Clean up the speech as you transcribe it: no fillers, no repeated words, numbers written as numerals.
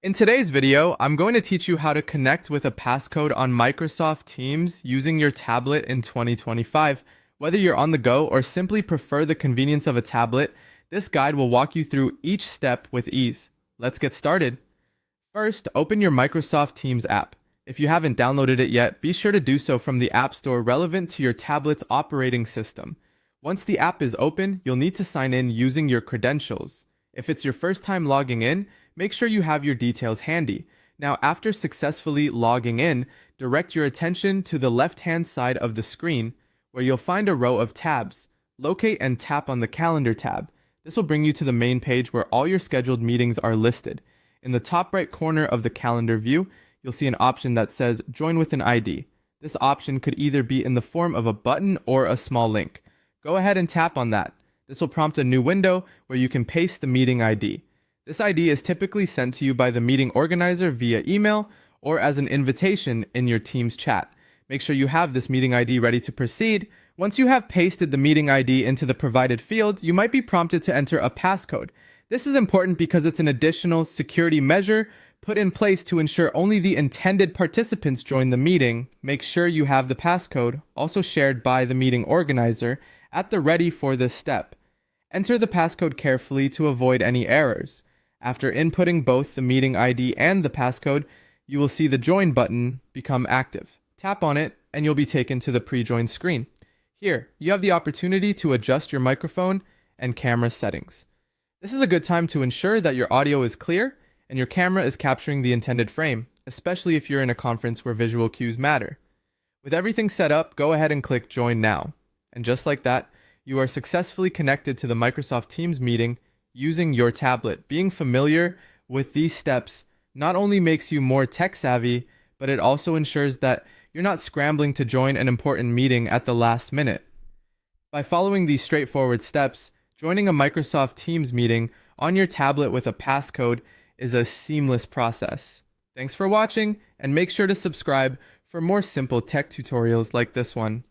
In today's video, I'm going to teach you how to connect with a passcode on Microsoft Teams using your tablet in 2025. Whether you're on the go or simply prefer the convenience of a tablet, this guide will walk you through each step with ease. Let's get started. First, open your Microsoft Teams app. If you haven't downloaded it yet, be sure to do so from the App Store relevant to your tablet's operating system. Once the app is open, you'll need to sign in using your credentials. If it's your first time logging in, make sure you have your details handy. Now, after successfully logging in, direct your attention to the left-hand side of the screen, where you'll find a row of tabs. Locate and tap on the Calendar tab. This will bring you to the main page where all your scheduled meetings are listed. In the top right corner of the calendar view, you'll see an option that says Join with an ID. This option could either be in the form of a button or a small link. Go ahead and tap on that. This will prompt a new window where you can paste the meeting ID. This ID is typically sent to you by the meeting organizer via email or as an invitation in your Teams chat. Make sure you have this meeting ID ready to proceed. Once you have pasted the meeting ID into the provided field, you might be prompted to enter a passcode. This is important because it's an additional security measure put in place to ensure only the intended participants join the meeting. Make sure you have the passcode, also shared by the meeting organizer, at the ready for this step. Enter the passcode carefully to avoid any errors. After inputting both the meeting ID and the passcode, you will see the Join button become active. Tap on it and you'll be taken to the pre-join screen. Here, you have the opportunity to adjust your microphone and camera settings. This is a good time to ensure that your audio is clear and your camera is capturing the intended frame, especially if you're in a conference where visual cues matter. With everything set up, go ahead and click Join Now. And just like that, you are successfully connected to the Microsoft Teams meeting using your tablet. Being familiar with these steps not only makes you more tech savvy, but it also ensures that you're not scrambling to join an important meeting at the last minute. By following these straightforward steps, joining a Microsoft Teams meeting on your tablet with a passcode is a seamless process. Thanks for watching, and make sure to subscribe for more simple tech tutorials like this one.